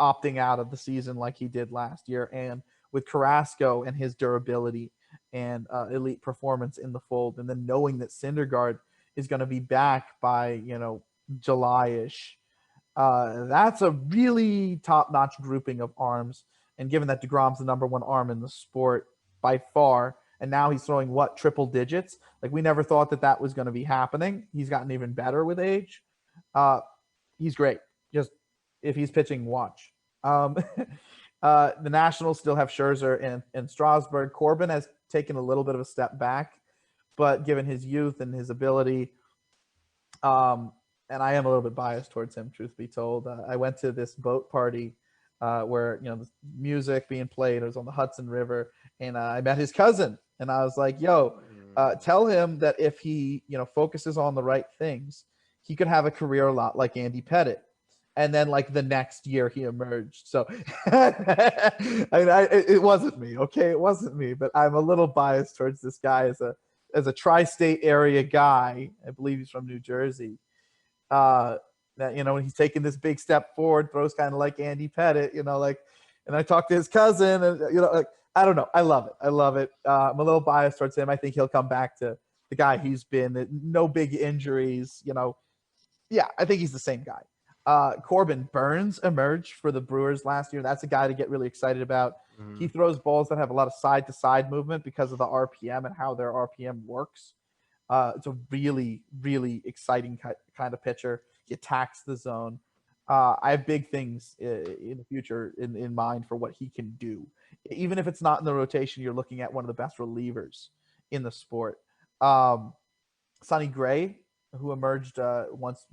Speaker 3: opting out of the season like he did last year, and with Carrasco and his durability and elite performance in the fold, and then knowing that Syndergaard is going to be back by July-ish, that's a really top-notch grouping of arms. And given that DeGrom's the number one arm in the sport by far, and now he's throwing triple digits. Like, we never thought that was going to be happening. He's gotten even better with age. He's great. Just if he's pitching, watch. The Nationals still have Scherzer and Strasburg. Corbin has taken a little bit of a step back, but given his youth and his ability, and I am a little bit biased towards him, truth be told. I went to this boat party where the music being played. It was on the Hudson River, and I met his cousin, and I was like, "Yo, tell him that if he focuses on the right things, he could have a career a lot like Andy Pettitte." And then, like, the next year, he emerged. So, it wasn't me, okay? It wasn't me, but I'm a little biased towards this guy as a tri-state area guy. I believe he's from New Jersey. That he's taking this big step forward, throws kind of like Andy Pettitte, and I talked to his cousin, and I don't know, I love it. I'm a little biased towards him. I think he'll come back to the guy he's been. No big injuries, yeah, I think he's the same guy. Corbin Burns emerged for the Brewers last year. That's a guy to get really excited about. Mm-hmm. He throws balls that have a lot of side-to-side movement because of the RPM and how their RPM works. It's a really, really exciting kind of pitcher. He attacks the zone. I have big things in the future in mind for what he can do. Even if it's not in the rotation, you're looking at one of the best relievers in the sport. Sonny Gray, who emerged once,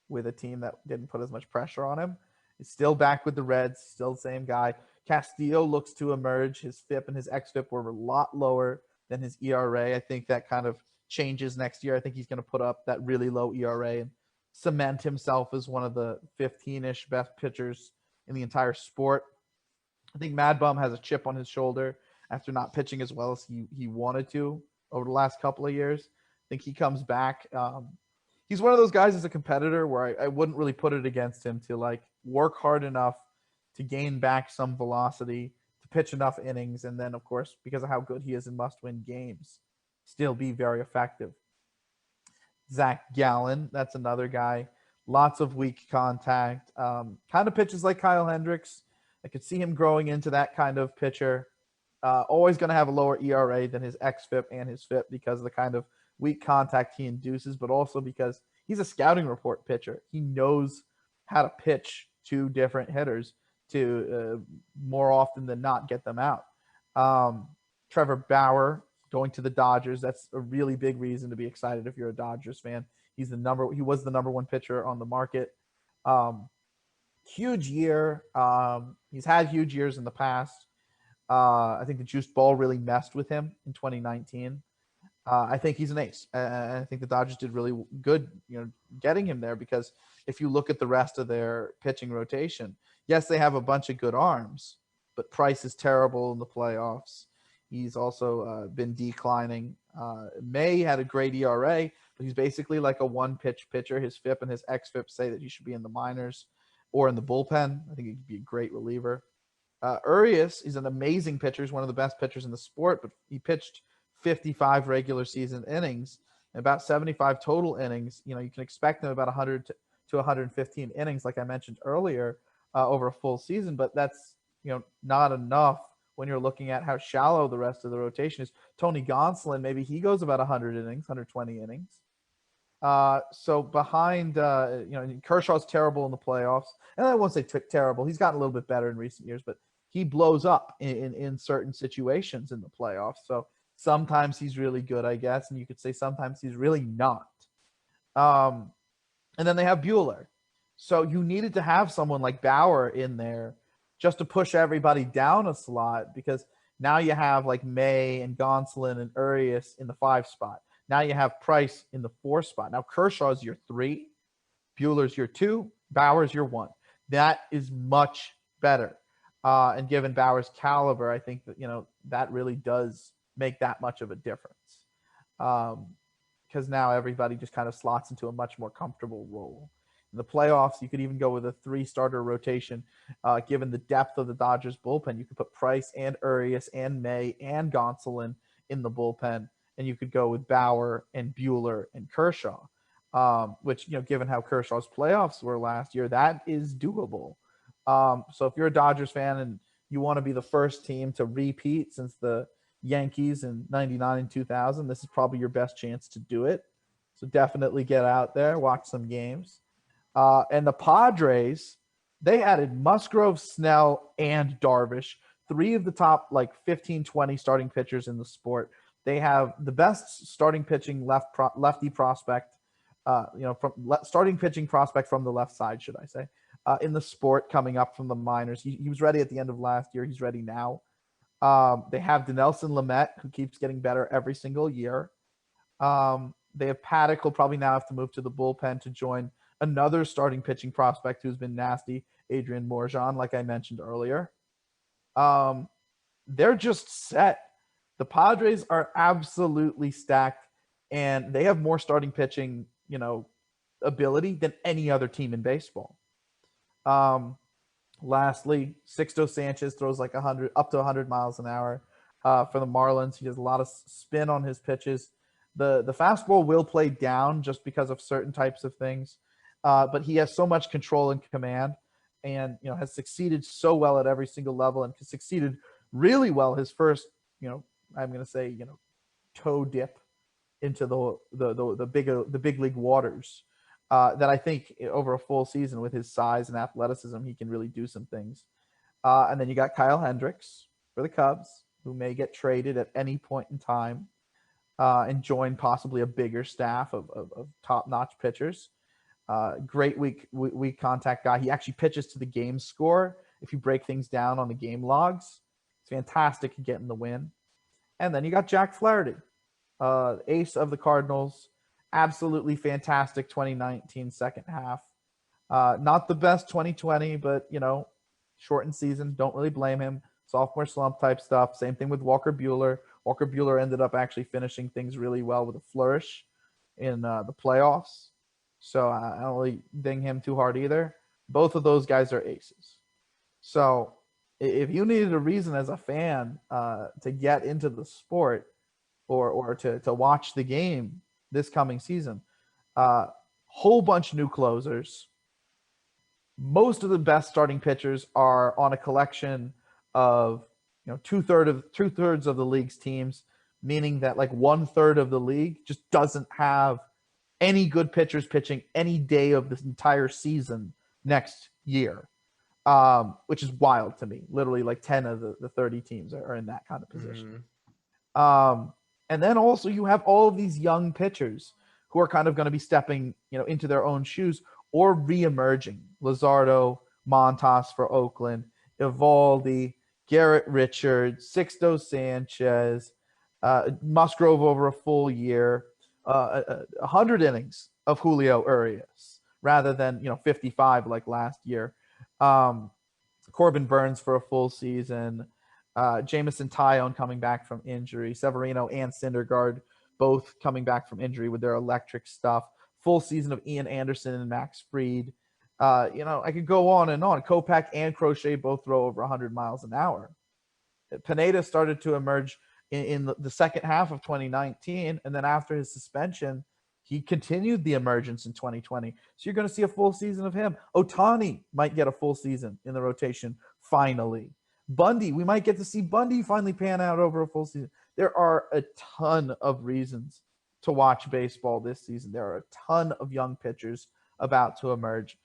Speaker 3: with a team that didn't put as much pressure on him, is still back with the Reds, still the same guy. Castillo looks to emerge. His FIP and his XFIP were a lot lower than his ERA. I think that kind of changes next year. I think he's going to put up that really low ERA and cement himself as one of the 15-ish best pitchers in the entire sport. I think Mad Bum has a chip on his shoulder after not pitching as well as he wanted to over the last couple of years. I think he comes back. He's one of those guys as a competitor where I wouldn't really put it against him to work hard enough to gain back some velocity, to pitch enough innings, and then, of course, because of how good he is in must-win games, still be very effective. Zach Gallen, that's another guy. Lots of weak contact. Kind of pitches like Kyle Hendricks. I could see him growing into that kind of pitcher. Always going to have a lower ERA than his XFIP and his FIP because of the kind of weak contact he induces, but also because he's a scouting report pitcher. He knows how to pitch to different hitters to more often than not get them out. Trevor Bauer going to the Dodgers. That's a really big reason to be excited if you're a Dodgers fan. He was the number one pitcher on the market. Huge year. He's had huge years in the past. I think the juice ball really messed with him in 2019. I think he's an ace. I think the Dodgers did really good, getting him there, because if you look at the rest of their pitching rotation, yes, they have a bunch of good arms, but Price is terrible in the playoffs. He's also been declining. May had a great ERA, but he's basically like a one-pitch pitcher. His FIP and his XFIP say that he should be in the minors or in the bullpen. I think he'd be a great reliever. Urias is an amazing pitcher. He's one of the best pitchers in the sport, but he pitched 55 regular season innings. about 75 total innings. You can expect them about 100 to 115 innings, like I mentioned earlier, over a full season. But that's not enough when you're looking at how shallow the rest of the rotation is. Tony Gonsolin, maybe he goes about 100 innings, 120 innings. So behind, Kershaw's terrible in the playoffs, and I won't say terrible. He's gotten a little bit better in recent years, but he blows up in certain situations in the playoffs. So sometimes he's really good, I guess, and you could say sometimes he's really not. And then they have Buehler. So you needed to have someone like Bauer in there just to push everybody down a slot, because now you have like May and Gonsolin and Urias in the 5 spot. Now you have Price in the 4 spot. Now Kershaw's your 3, Buehler's your 2, Bauer's your 1. That is much better. And given Bauer's caliber, I think that that really does make that much of a difference. Because now everybody just kind of slots into a much more comfortable role. In the playoffs, you could even go with a 3-starter rotation. Given the depth of the Dodgers bullpen, you could put Price and Urias and May and Gonsolin in the bullpen, and you could go with Bauer and Buehler and Kershaw, which, given how Kershaw's playoffs were last year, that is doable. So if you're a Dodgers fan and you want to be the first team to repeat since the Yankees in 99 and 2000, this is probably your best chance to do it. So definitely get out there, watch some games. And the Padres, they added Musgrove, Snell, and Darvish, 3 of the top 15, 20 starting pitchers in the sport. They have the best starting pitching lefty prospect, starting pitching prospect from the left side, should I say, in the sport, coming up from the minors. He was ready at the end of last year. He's ready now. They have Dinelson Lamet, who keeps getting better every single year. They have Paddock, who'll probably now have to move to the bullpen to join another starting pitching prospect who's been nasty, Adrian Morejon, like I mentioned earlier. They're just set. The Padres are absolutely stacked, and they have more starting pitching, ability than any other team in baseball. Lastly, Sixto Sanchez throws up to 100 miles an hour for the Marlins. He has a lot of spin on his pitches. The fastball will play down just because of certain types of things, but he has so much control and command, and has succeeded so well at every single level, and succeeded really well his first, I'm going to say, toe dip into the big league waters. That I think over a full season, with his size and athleticism, he can really do some things. And then you got Kyle Hendricks for the Cubs, who may get traded at any point in time and join possibly a bigger staff of top-notch pitchers. Great weak contact guy. He actually pitches to the game score if you break things down on the game logs. It's fantastic at getting the win. And then you got Jack Flaherty, ace of the Cardinals. Absolutely fantastic 2019 second half. Not the best 2020, but, shortened season. Don't really blame him. Sophomore slump type stuff. Same thing with Walker Buehler. Walker Buehler ended up actually finishing things really well with a flourish in the playoffs. So I don't really ding him too hard either. Both of those guys are aces. So if you needed a reason as a fan to get into the sport or to watch the game this coming season, whole bunch of new closers. Most of the best starting pitchers are on a collection of two-thirds of the league's teams, meaning that 1/3 of the league just doesn't have any good pitchers pitching any day of this entire season next year, which is wild to me. Literally 10 of the 30 teams are in that kind of position. Mm-hmm. And then also you have all of these young pitchers who are kind of going to be stepping, into their own shoes or reemerging. Luzardo, Montas for Oakland, Eovaldi, Garrett Richards, Sixto Sanchez, Musgrove over a full year, 100 innings of Julio Urias rather than 55 like last year. Corbin Burns for a full season. Jameson Taillon coming back from injury. Severino and Syndergaard both coming back from injury with their electric stuff. Full season of Ian Anderson and Max Fried. I could go on and on. Kopech and Crochet both throw over 100 miles an hour. Pineda started to emerge in the second half of 2019, and then after his suspension, he continued the emergence in 2020. So you're going to see a full season of him. Ohtani might get a full season in the rotation finally. Bundy, we might get to see Bundy finally pan out over a full season. There are a ton of reasons to watch baseball this season. There are a ton of young pitchers about to emerge.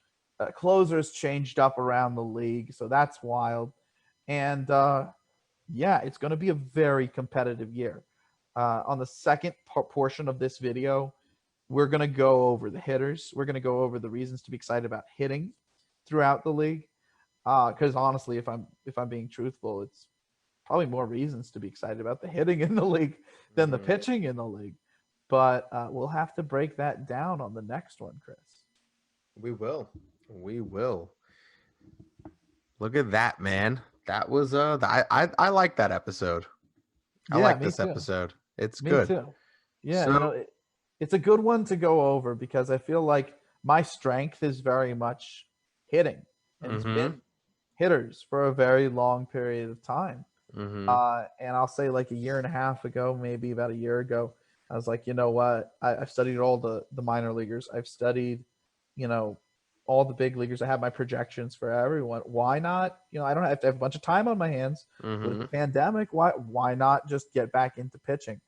Speaker 3: Closers changed up around the league, so that's wild. And yeah, it's going to be a very competitive year. On the second portion of this video, we're going to go over the hitters. We're going to go over the reasons to be excited about hitting throughout the league. Because honestly, if I'm being truthful, it's probably more reasons to be excited about the hitting in the league than the pitching in the league. But we'll have to break that down on the next one, Chris.
Speaker 2: We will. Look at that, man. That was I like that episode. I like this episode. It's good.
Speaker 3: Me too. Yeah,
Speaker 2: So,
Speaker 3: it's a good one to go over because I feel like my strength is very much hitting, and it's been hitters for a very long period of time. And I'll say like a year and a half ago, maybe about a year ago, I was like, you know what? I've studied all the minor leaguers. I've studied, all the big leaguers. I have my projections for everyone. Why not? I don't have to have a bunch of time on my hands with the pandemic. Why not just get back into pitching?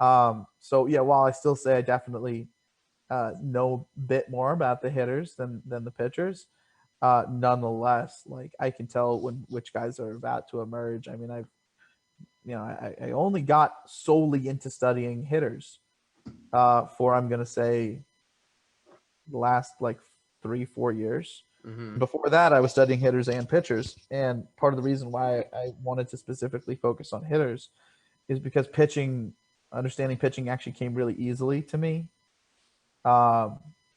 Speaker 3: So yeah, while I still say I definitely know a bit more about the hitters than the pitchers, nonetheless, like I can tell which guys are about to emerge. I mean, I only got solely into studying hitters for, I'm gonna say, the last like 3-4 years. Before that, I was studying hitters and pitchers, and part of the reason why I wanted to specifically focus on hitters is because understanding pitching actually came really easily to me,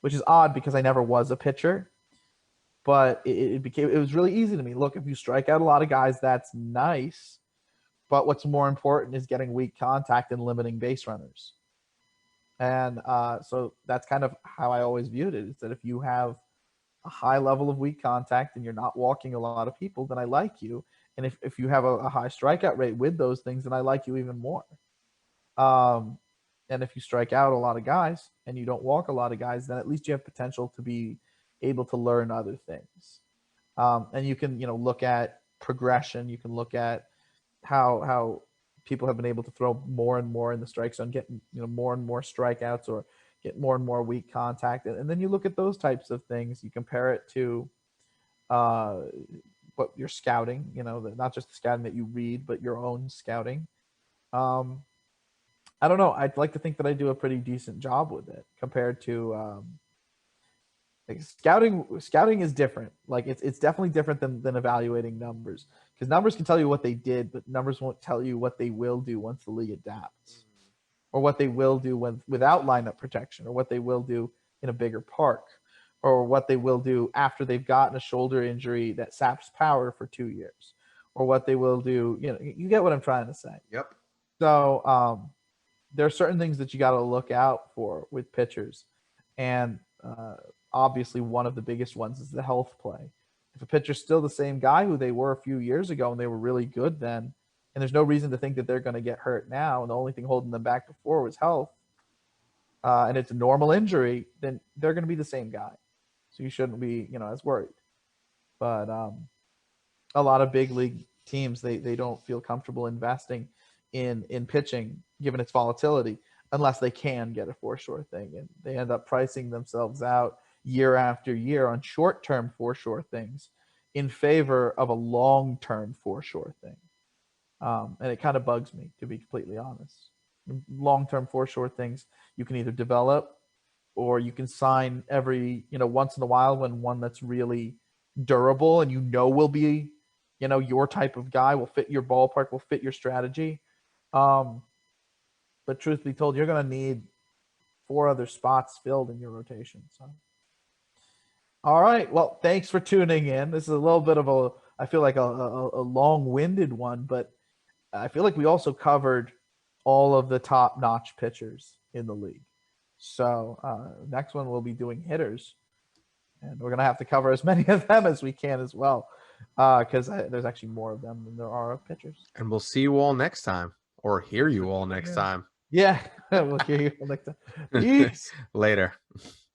Speaker 3: which is odd because I never was a pitcher. But it was really easy to me. Look, if you strike out a lot of guys, that's nice. But what's more important is getting weak contact and limiting base runners. And so that's kind of how I always viewed it, is that if you have a high level of weak contact and you're not walking a lot of people, then I like you. And if you have a high strikeout rate with those things, then I like you even more. And if you strike out a lot of guys and you don't walk a lot of guys, then at least you have potential to be able to learn other things. And you can, look at progression. You can look at how people have been able to throw more and more in the strike zone, get more and more strikeouts, or get more and more weak contact. And then you look at those types of things. You compare it to what you're scouting, not just the scouting that you read, but your own scouting. I don't know. I'd like to think that I do a pretty decent job with it compared to like scouting is different. Like it's definitely different than evaluating numbers, because numbers can tell you what they did, but numbers won't tell you what they will do once the league adapts, or what they will do without lineup protection, or what they will do in a bigger park, or what they will do after they've gotten a shoulder injury that saps power for 2 years, or what they will do. You get what I'm trying to say.
Speaker 2: Yep.
Speaker 3: So there are certain things that you got to look out for with pitchers, and obviously one of the biggest ones is the health play. If a pitcher's still the same guy who they were a few years ago and they were really good then, and there's no reason to think that they're going to get hurt now, and the only thing holding them back before was health, and it's a normal injury, then they're going to be the same guy. So you shouldn't be, as worried. But a lot of big league teams, they don't feel comfortable investing in pitching given its volatility unless they can get a for-sure thing, and they end up pricing themselves out year after year on short-term for-sure things in favor of a long-term for-sure thing. And it kind of bugs me, to be completely honest. Long-term for-sure things you can either develop, or you can sign every, once in a while, when one that's really durable and will be, your type of guy, will fit your ballpark, will fit your strategy. But truth be told, you're going to need 4 other spots filled in your rotation. So, all right. Well, thanks for tuning in. This is a little bit of I feel like a long-winded one, but I feel like we also covered all of the top-notch pitchers in the league. So next one we'll be doing hitters, and we're going to have to cover as many of them as we can as well, because there's actually more of them than there are of pitchers.
Speaker 2: And we'll see you all next time or hear you all next
Speaker 3: Yeah.
Speaker 2: time.
Speaker 3: Yeah, we'll hear you next time. Peace.
Speaker 2: Later.